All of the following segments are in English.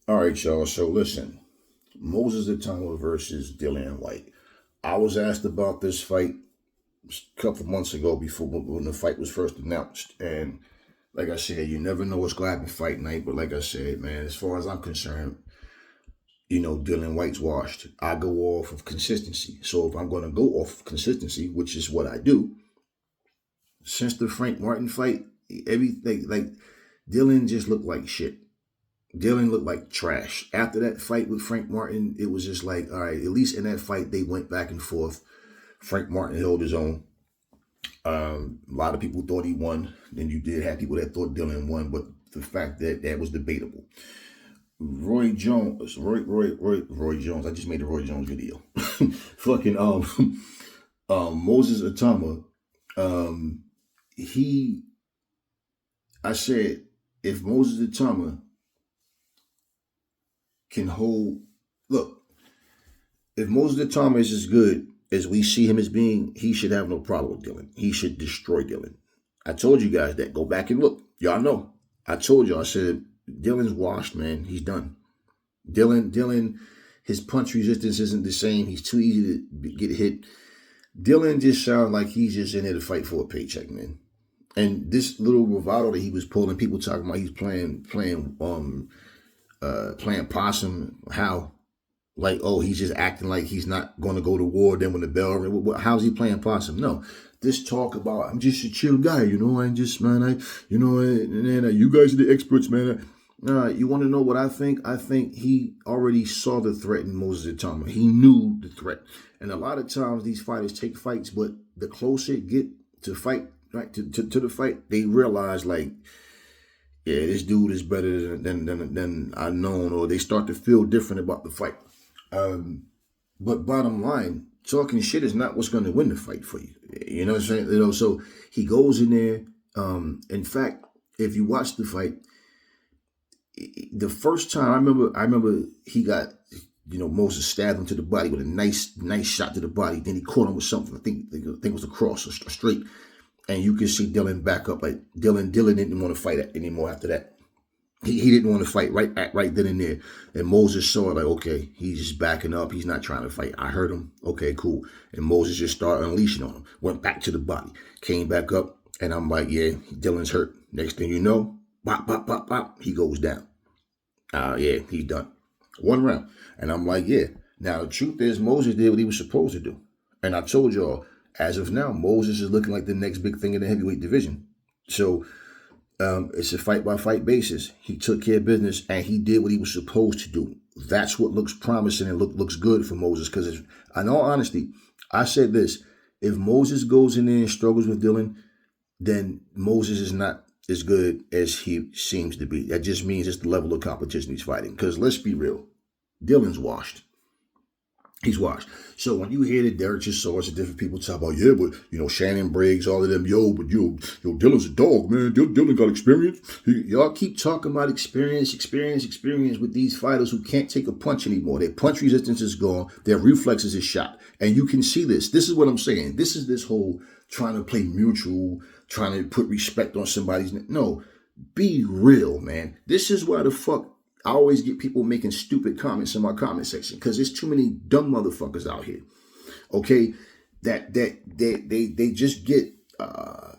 All right, y'all. So listen, Moses Itauma versus Dillian Whyte. I was asked about this fight a couple months ago before when the fight was first announced, and like I said, you never know what's going to happen fight night. But like I said, man, as far as I'm concerned, Dillian Whyte's washed. I go off of consistency. So if I'm going to go off of consistency, which is what I do, since the Frank Martin fight, everything like Dillian just looked like shit. Dylan looked like trash. After that fight with Frank Martin, it was just like, all right, at least in that fight, they went back and forth. Frank Martin held his own. A lot of people thought he won. Then you did have people that thought Dylan won, but the fact that was debatable. Roy Jones. I just made a Roy Jones video. Fucking Moses Itauma. I said, if Moses Itauma can hold, look, if Moses Itauma is as good as we see him as being, he should have no problem with Dillian. He should destroy Dillian. I told you guys that. Go back and look. Y'all know. I told you. I said Dillian's washed, man. He's done. Dillian, his punch resistance isn't the same. He's too easy to get hit. Dillian just sounds like he's just in there to fight for a paycheck, man. And this little bravado that he was pulling, people talking about he's playing possum. How? Like, oh, he's just acting like he's not going to go to war. Then when the bell rings, how's he playing possum? No, this talk about I'm just a chill guy, I'm just, man, and you guys are the experts, man. You want to know what I think? I think he already saw the threat in Moses Itauma. He knew the threat. And a lot of times these fighters take fights, but the closer it get to fight, right, to the fight, they realize, like, yeah, this dude is better than I known, or they start to feel different about the fight. But bottom line, talking shit is not what's going to win the fight for you. You know what I'm saying? So he goes in there. In fact, if you watch the fight, the first time I remember he got, Moses stabbed him to the body with a nice shot to the body. Then he caught him with something. I think it was a cross or straight. And you can see Dillian back up. Like Dillian didn't want to fight anymore after that. He didn't want to fight right then and there. And Moses saw it, like, okay, he's just backing up. He's not trying to fight. I heard him. Okay, cool. And Moses just started unleashing on him. Went back to the body. Came back up. And I'm like, yeah, Dylan's hurt. Next thing you know, pop, pop, pop, pop. He goes down. Yeah, he's done. One round. And I'm like, yeah. Now, the truth is, Moses did what he was supposed to do. And I told y'all, as of now, Moses is looking like the next big thing in the heavyweight division. So, it's a fight-by-fight basis. He took care of business, and he did what he was supposed to do. That's what looks promising and looks good for Moses. Because, in all honesty, I said this. If Moses goes in there and struggles with Dillian, then Moses is not as good as he seems to be. That just means it's the level of competition he's fighting. Because let's be real, Dillian's washed. He's washed. So when you hear the Derek Chisora and different people talk about, yeah, but, Shannon Briggs, all of them, but Dylan's a dog, man. Dylan got experience. Y'all keep talking about experience with these fighters who can't take a punch anymore. Their punch resistance is gone. Their reflexes is shot. And you can see this. This is what I'm saying. This is this whole trying to play mutual, trying to put respect on somebody's name. No, be real, man. This is why the fuck I always get people making stupid comments in my comment section because there's too many dumb motherfuckers out here. Okay, that they just get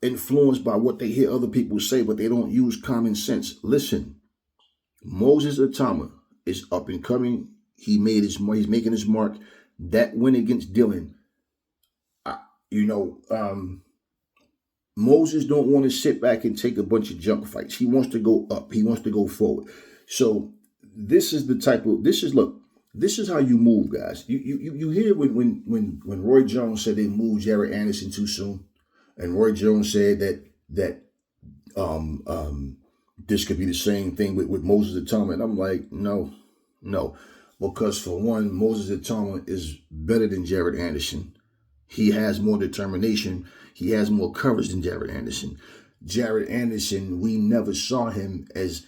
influenced by what they hear other people say, but they don't use common sense. Listen, Moses Itauma is up and coming. He's making his mark. That win against Dillian, Moses don't want to sit back and take a bunch of junk fights. He wants to go up. He wants to go forward. So this is how you move, guys. You hear when Roy Jones said they moved Jared Anderson too soon, and Roy Jones said that this could be the same thing with Moses Itauma, and I'm like, no, because for one, Moses Itauma is better than Jared Anderson. He has more determination. He has more courage than Jared Anderson. Jared Anderson, we never saw him as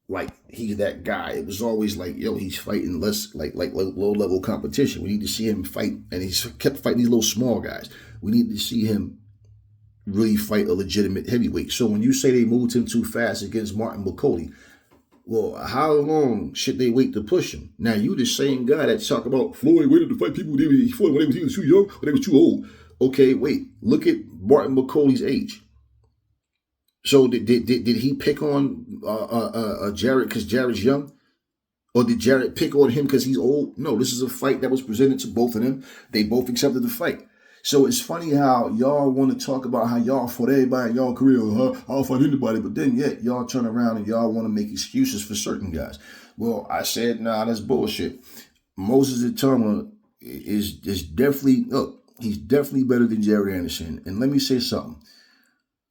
like he's that guy. It was always like, he's fighting less like low level competition. We need to see him fight, and he's kept fighting these little small guys. We need to see him really fight a legitimate heavyweight. So when you say they moved him too fast against Martin McCauley, Well, how long should they wait to push him? Now, you the same guy that talk about Floyd waited to fight people when they was either too young or they was too old. Okay, wait. Look at Martin McCauley's age. So did he pick on Jarrett because Jarrett's young? Or did Jarrett pick on him because he's old? No, this is a fight that was presented to both of them. They both accepted the fight. So it's funny how y'all want to talk about how y'all fought everybody in y'all career. I'll fight anybody. But then yet y'all turn around and y'all want to make excuses for certain guys. Well, I said, nah, that's bullshit. Moses Itauma is definitely, look, he's definitely better than Jared Anderson. And let me say something.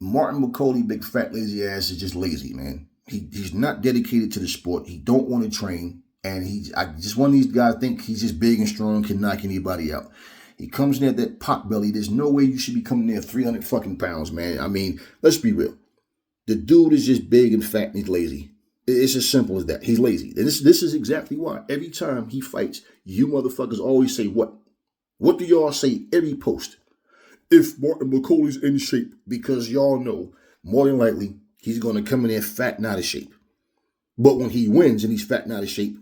Martin McCauley, big fat lazy ass, is just lazy, man. He's not dedicated to the sport. He don't want to train. And I just one of these guys think he's just big and strong, can knock anybody out. He comes in at that pot belly. There's no way you should be coming there 300 fucking pounds, man. I mean, let's be real. The dude is just big and fat and he's lazy. It's as simple as that. He's lazy. And this is exactly why. Every time he fights, you motherfuckers always say what? What do y'all say every post? If Martin McCauley's in shape, because y'all know more than likely he's going to come in there fat and out of shape. But when he wins and he's fat and out of shape,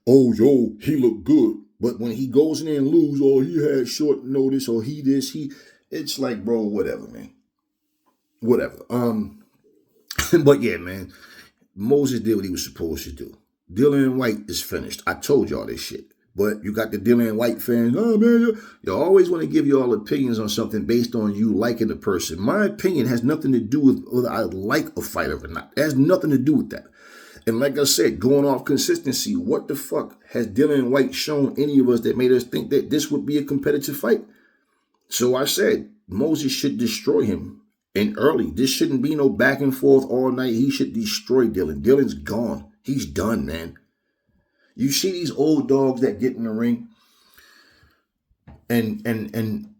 oh, yo, he looked good. But when he goes in there and lose, or he had short notice, or it's like, bro, whatever, man. Whatever. But yeah, man, Moses did what he was supposed to do. Dillian Whyte is finished. I told y'all this shit. But you got the Dillian Whyte fans. Oh, man, you always want to give y'all opinions on something based on you liking the person. My opinion has nothing to do with whether I like a fighter or not. It has nothing to do with that. And like I said, going off consistency, what the fuck has Dillian Whyte shown any of us that made us think that this would be a competitive fight? So I said, Moses should destroy him. And early, this shouldn't be no back and forth all night. He should destroy Dillian. Dillian's gone. He's done, man. You see these old dogs that get in the ring and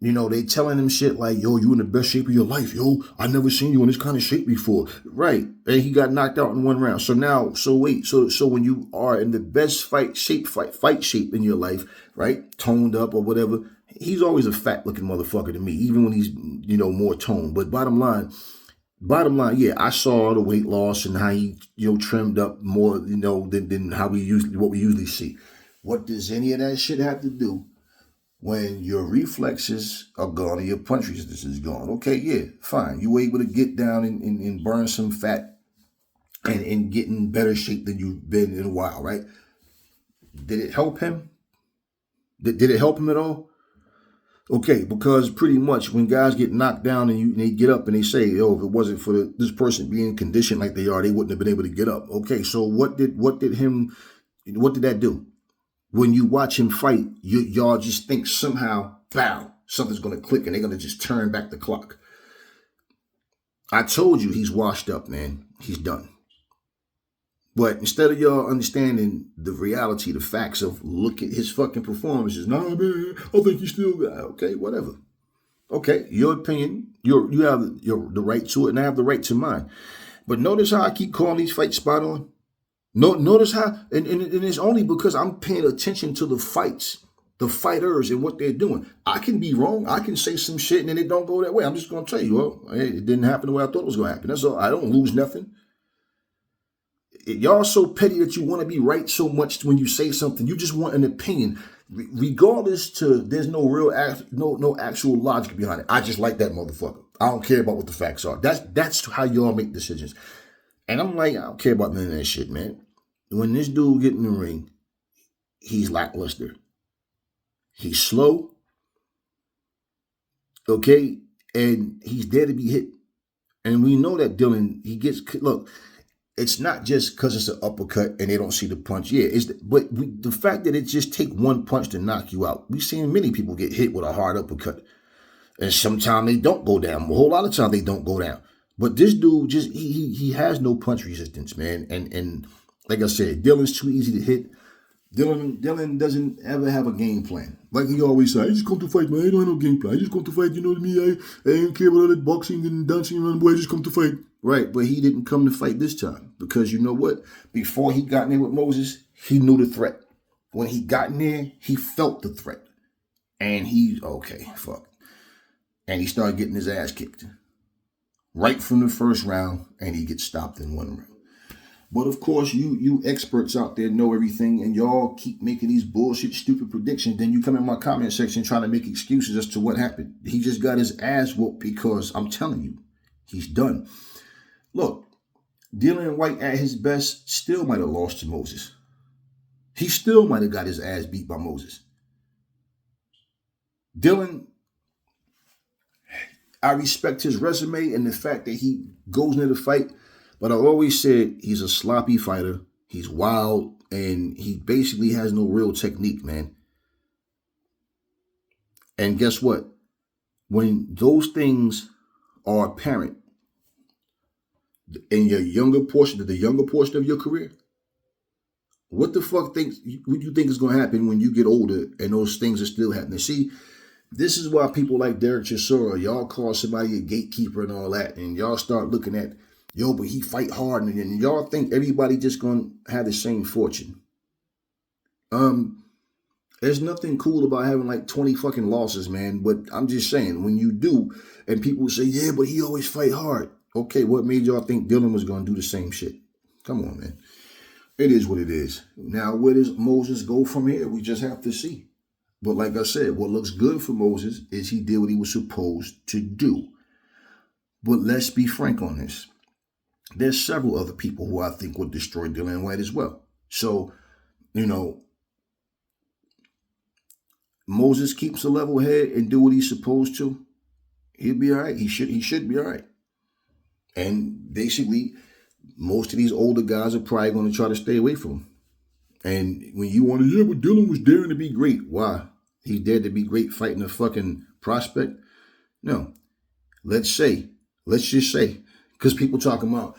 you know, they telling him shit like, yo, you in the best shape of your life, yo. I never seen you in this kind of shape before. Right. And he got knocked out in one round. So when you are in the best fight shape in your life, right? Toned up or whatever, he's always a fat looking motherfucker to me, even when he's, you know, more toned. But bottom line, yeah, I saw the weight loss and how he, you know, trimmed up more, you know, than what we usually see. What does any of that shit have to do when your reflexes are gone and your punch resistance is gone? Okay, yeah, fine. You were able to get down and burn some fat and get in better shape than you've been in a while, right? Did it help him? Did it help him at all? Okay, because pretty much when guys get knocked down and they get up and they say, "Oh, if it wasn't for this person being conditioned like they are, they wouldn't have been able to get up." Okay, so what did that do? When you watch him fight, y'all just think somehow, bow, something's going to click and they're going to just turn back the clock. I told you he's washed up, man. He's done. But instead of y'all understanding the reality, the facts of look at his fucking performances, nah, man, I think he's still got, okay, whatever. Okay, your opinion, you have the right to it and I have the right to mine. But notice how I keep calling these fights spot on. Notice how, and it's only because I'm paying attention to the fights, the fighters and what they're doing. I can be wrong. I can say some shit and then it don't go that way. I'm just going to tell you, well, it didn't happen the way I thought it was going to happen. That's all. I don't lose nothing. Y'all so petty that you want to be right so much when you say something. You just want an opinion. Regardless there's no actual logic behind it. I just like that motherfucker. I don't care about what the facts are. That's how y'all make decisions. And I'm like, I don't care about none of that shit, man. When this dude get in the ring, he's lackluster. He's slow. Okay? And he's there to be hit. And we know that Dillian, look, it's not just because it's an uppercut and they don't see the punch. Yeah, the fact that it just take one punch to knock you out. We've seen many people get hit with a hard uppercut. And sometimes they don't go down. A whole lot of times they don't go down. But this dude just he has no punch resistance, man. And like I said, Dillian's too easy to hit. Dillian doesn't ever have a game plan. Like he always say, I just come to fight, man. I don't have no game plan. I just come to fight, you know what I mean? I ain't care about all that boxing and dancing around, boy. I just come to fight. Right, but he didn't come to fight this time. Because you know what? Before he got in there with Moses, he knew the threat. When he got in there, he felt the threat. And fuck. And he started getting his ass kicked. Right from the first round, and he gets stopped in one round. But of course, you experts out there know everything, and y'all keep making these bullshit, stupid predictions. Then you come in my comment section trying to make excuses as to what happened. He just got his ass whooped because I'm telling you, he's done. Look, Dillian Whyte at his best still might have lost to Moses. He still might have got his ass beat by Moses. Dillian, I respect his resume and the fact that he goes into the fight, but I always said he's a sloppy fighter. He's wild, and he basically has no real technique, man. And guess what? When those things are apparent in your younger portion of your career, what the fuck would you think is going to happen when you get older and those things are still happening? See, this is why people like Derek Chisora, y'all call somebody a gatekeeper and all that, and y'all start looking at, yo, but he fight hard, and y'all think everybody just going to have the same fortune. There's nothing cool about having like 20 fucking losses, man, but I'm just saying, when you do, and people say, yeah, but he always fight hard. Okay, what made y'all think Dillian was going to do the same shit? Come on, man. It is what it is. Now, where does Moses go from here? We just have to see. But like I said, what looks good for Moses is he did what he was supposed to do. But let's be frank on this. There's several other people who I think would destroy Dillian Whyte as well. So, you know, Moses keeps a level head and do what he's supposed to, he'll be all right. He should be all right. And basically, most of these older guys are probably going to try to stay away from him. And when you want to, yeah, but Dillian was daring to be great. Why? He dared to be great fighting a fucking prospect? No. Let's just say, because people talking about,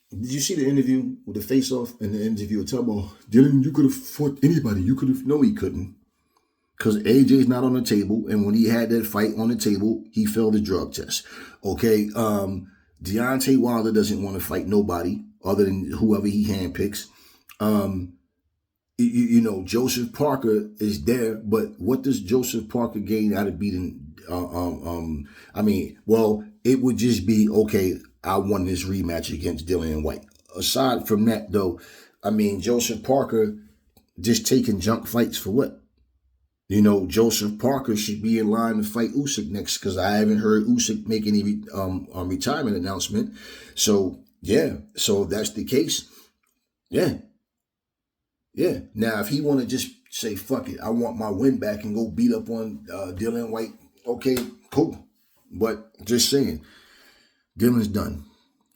did you see the interview with the face-off and the interview talking about, Dillian, you could have fought anybody. No, he couldn't. Because AJ's not on the table. And when he had that fight on the table, he failed the drug test. Okay. Deontay Wilder doesn't want to fight nobody other than whoever he handpicks. You know, Joseph Parker is there, but what does Joseph Parker gain out of beating? I mean, well, it would just be, okay, I won this rematch against Dillian Whyte. Aside from that, though, I mean, Joseph Parker just taking junk fights for what? You know, Joseph Parker should be in line to fight Usyk next, because I haven't heard Usyk make any retirement announcement. So, yeah, so if that's the case, yeah. Yeah. Now, if he want to just say, fuck it, I want my win back and go beat up on Dillian Whyte, okay, cool. But just saying, Dillian's done.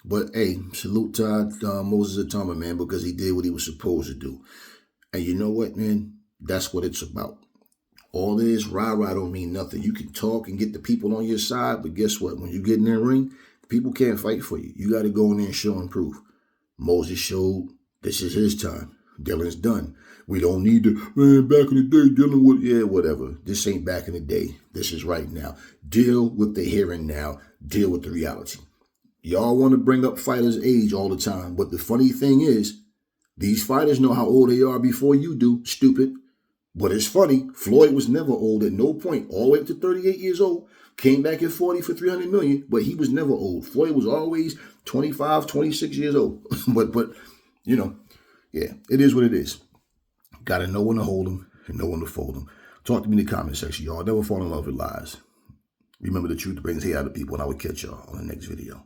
But, hey, salute to Moses Itauma, man, because he did what he was supposed to do. And you know what, man? That's what it's about. All this rah-rah don't mean nothing. You can talk and get the people on your side, but guess what? When you get in that ring, people can't fight for you. You got to go in there and show and prove. Moses showed this is his time. Dillian's done. We don't need to, man, back in the day, Dillian would, yeah, whatever. This ain't back in the day. This is right now. Deal with the here and now. Deal with the reality. Y'all want to bring up fighters' age all the time, but the funny thing is, these fighters know how old they are before you do, stupid. But it's funny, Floyd was never old at no point, all the way up to 38 years old. Came back at 40 for $300 million, but he was never old. Floyd was always 25, 26 years old. but you know, yeah, it is what it is. Got to know when to hold them and know when to fold them. Talk to me in the comment section, y'all. Never fall in love with lies. Remember, the truth brings hate out of people, and I will catch y'all on the next video.